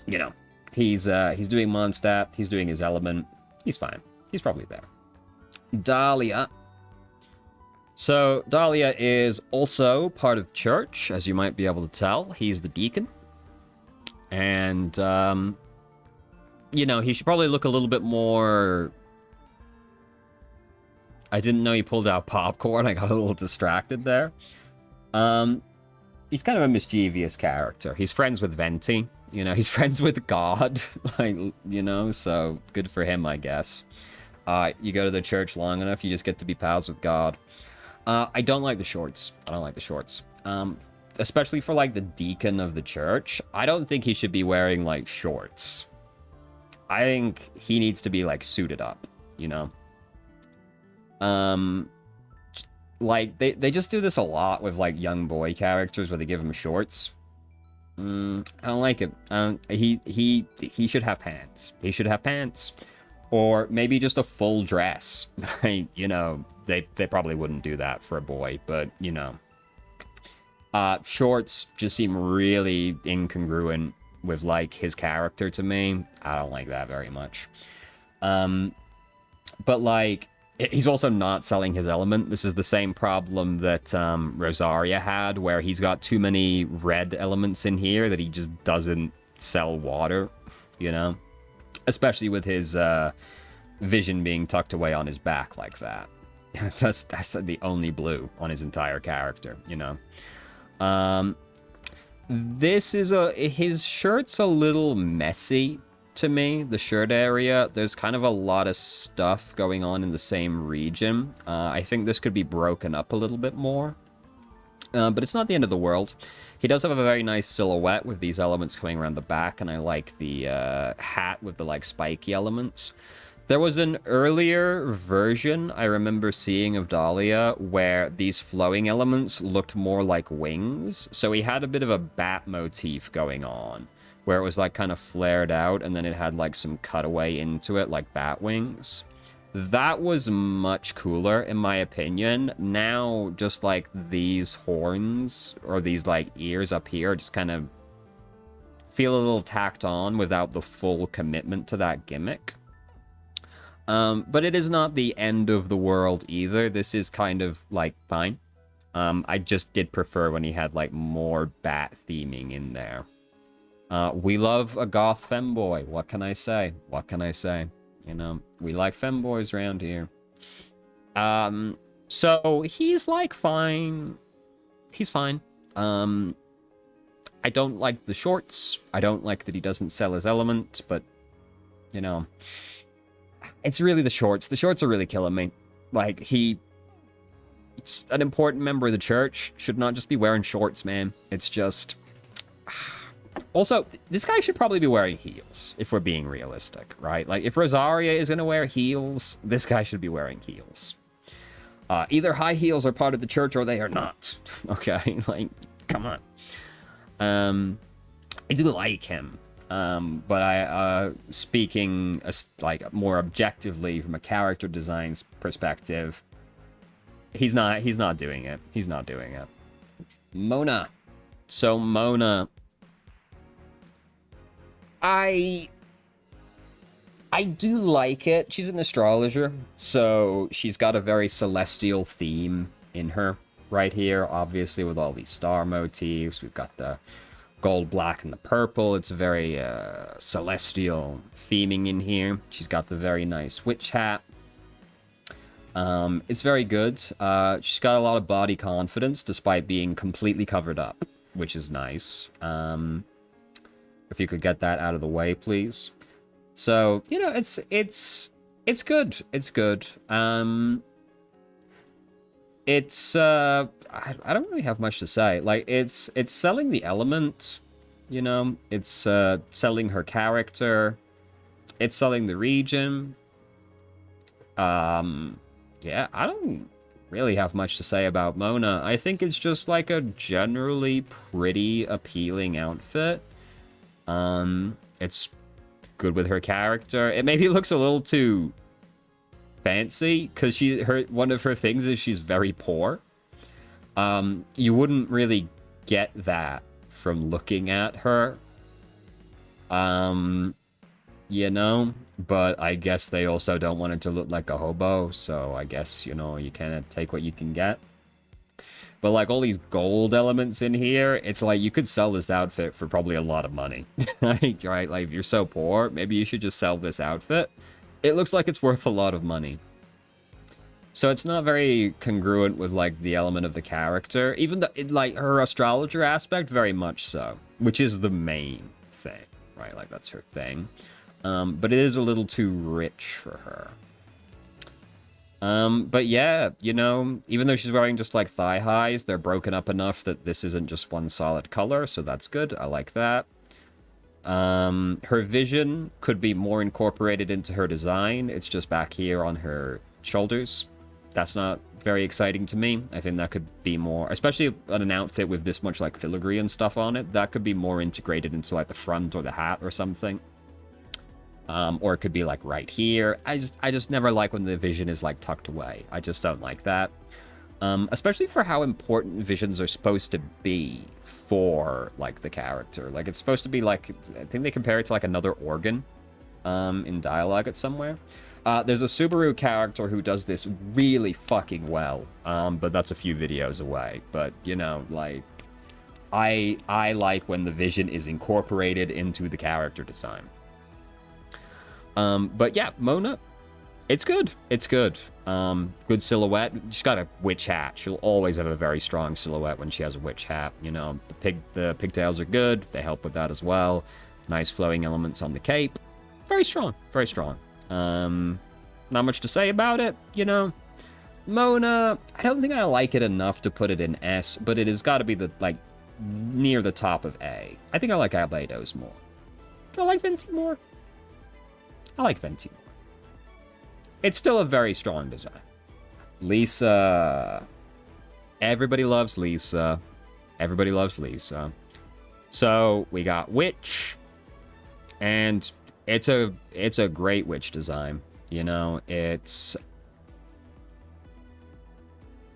You know, he's doing Mondstadt. He's doing his element. He's fine. He's probably there. Dahlia. So, Dahlia is also part of the church, as you might be able to tell. He's the deacon. And, you know, he should probably look a little bit more... I didn't know he pulled out popcorn. I got a little distracted there. He's kind of a mischievous character. He's friends with Venti. You know, he's friends with God. Like, you know, so good for him, I guess. You go to the church long enough, you just get to be pals with God. I don't like the shorts. I don't like the shorts. Especially for, like, the deacon of the church. I don't think he should be wearing, like, shorts. I think he needs to be, like, suited up, you know? Like, they just do this a lot with, like, young boy characters where they give him shorts. I don't like it. He should have pants. He should have pants. Or maybe just a full dress. You know, they probably wouldn't do that for a boy, but, you know. Shorts just seem really incongruent with, like, his character to me. I don't like that very much. But, like, he's also not selling his element. This is the same problem that Rosaria had, where he's got too many red elements in here that he just doesn't sell water, you know? Especially with his vision being tucked away on his back like that. That's the only blue on his entire character, you know? This is his shirt's a little messy to me, the shirt area. There's kind of a lot of stuff going on in the same region. I think this could be broken up a little bit more. But it's not the end of the world. He does have a very nice silhouette with these elements coming around the back, and I like the hat with the, like, spiky elements. There was an earlier version I remember seeing of Dahlia where these flowing elements looked more like wings. So he had a bit of a bat motif going on, where it was, like, kind of flared out, and then it had, like, some cutaway into it, like bat wings. That was much cooler, in my opinion. Now, just, like, these horns, or these, like, ears up here, just kind of feel a little tacked on without the full commitment to that gimmick. But it is not the end of the world either. This is kind of, like, fine. I just did prefer when he had, like, more bat theming in there. We love a goth femboy. What can I say? What can I say? You know, we like femboys around here. So he's, like, fine. He's fine. I don't like the shorts. I don't like that he doesn't sell his element, but you know. It's really the shorts. The shorts are really killing me. Like, it's an important member of the church. Should not just be wearing shorts, man. It's just... Also, this guy should probably be wearing heels, if we're being realistic, right? Like, if Rosaria is going to wear heels, this guy should be wearing heels. Either high heels are part of the church or they are not. Okay? Like, come on. I do like him. But speaking like more objectively from a character design perspective, he's not doing it. He's not doing it. Mona. So Mona, I do like it. She's an astrologer, so she's got a very celestial theme in her right here, obviously, with all these star motifs. We've got the gold, black, and the purple. It's a very celestial theming in here. She's got the very nice witch hat. It's very good. She's got a lot of body confidence despite being completely covered up, which is nice. If you could get that out of the way, please. So, you know, it's good. It's good. I don't really have much to say. Like, it's selling the element, you know, it's selling her character, it's selling the region. Yeah, I don't really have much to say about Mona. I think it's just like a generally pretty appealing outfit. It's good with her character. It maybe looks a little too fancy because one of her things is she's very poor. You wouldn't really get that from looking at her. You know, but I guess they also don't want it to look like a hobo, so I guess, you know, you kind of take what you can get. But like all these gold elements in here, it's like you could sell this outfit for probably a lot of money. Right? Like if you're so poor, maybe you should just sell this outfit. It looks like it's worth a lot of money. So it's not very congruent with like the element of the character, even though like her astrologer aspect, very much so, which is the main thing, right? Like that's her thing. But it is a little too rich for her. But yeah, you know, even though she's wearing just like thigh highs, they're broken up enough that this isn't just one solid color, so that's good. I like that. Her vision could be more incorporated into her design. It's just back here on her shoulders. That's not very exciting to me. I think that could be more, especially on an outfit with this much like filigree and stuff on it, that could be more integrated into like the front or the hat or something. Or it could be like right here. I just never like when the vision is like tucked away. I just don't like that. Especially for how important visions are supposed to be for like the character. Like it's supposed to be like, I think they compare it to like another organ in dialogue at somewhere. There's a Subaru character who does this really fucking well, but that's a few videos away. But you know, like I like when the vision is incorporated into the character design. But yeah, Mona, it's good. It's good. Good silhouette. She's got a witch hat. She'll always have a very strong silhouette when she has a witch hat. You know, the pigtails are good. They help with that as well. Nice flowing elements on the cape. Very strong. Very strong. Not much to say about it, you know. Mona, I don't think I like it enough to put it in S, but it has got to be the, like, near the top of A. I think I like Albedo's more. Do I like Venti more? I like Venti more. It's still a very strong design. Lisa. Everybody loves Lisa. Everybody loves Lisa. So, we got Witch. And it's a great witch design. You know, it's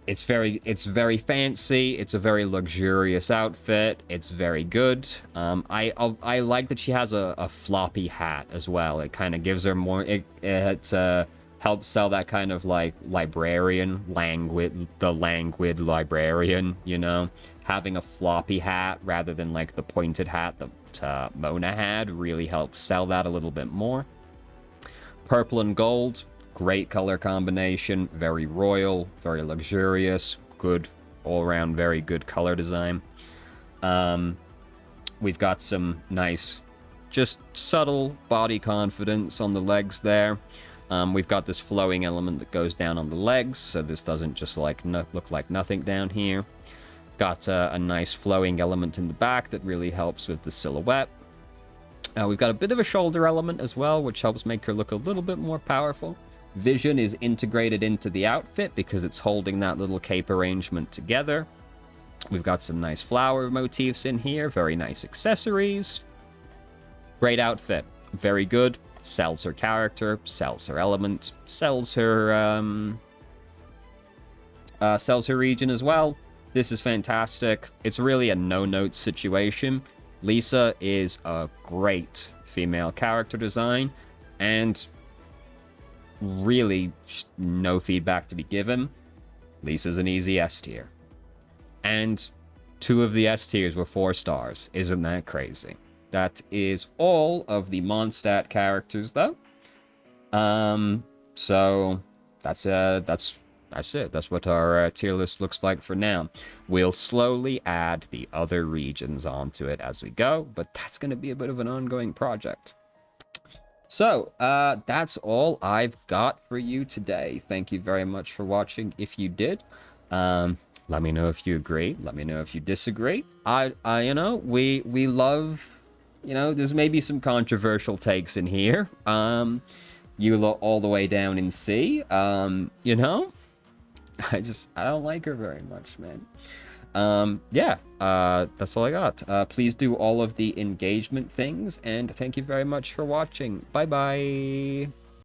very fancy. It's a very luxurious outfit. It's very good. I like that she has a floppy hat as well. It kind of gives her more. It helps sell that kind of like librarian the languid librarian. You know, having a floppy hat rather than like the pointed hat that Mona had really helps sell that a little bit more. Purple and gold. Great color combination, very royal, very luxurious, good, all-around very good color design. We've got some nice just subtle body confidence on the legs there. We've got this flowing element that goes down on the legs, so this doesn't just like look like nothing down here. Got a nice flowing element in the back that really helps with the silhouette. We've got a bit of a shoulder element as well, which helps make her look a little bit more powerful. Vision is integrated into the outfit because it's holding that little cape arrangement together. We've got some nice flower motifs in here, very nice accessories. Great outfit, very good. Sells her character, sells her element, sells her region as well. This is fantastic. It's really a no-note situation. Lisa is a great female character design, and really no feedback to be given. Lisa's an easy S tier. And 2 of the S tiers were 4 stars. Isn't that crazy? That is all of the Mondstadt characters, though. So that's it. That's what our tier list looks like for now. We'll slowly add the other regions onto it as we go, but that's going to be a bit of an ongoing project. So, that's all I've got for you today. Thank you very much for watching. If you did, let me know if you agree. Let me know if you disagree. You know, we love, you know, there's maybe some controversial takes in here. Eula all the way down in C. You know, I don't like her very much, man. Yeah, that's all I got. Please do all of the engagement things, and thank you very much for watching. Bye-bye.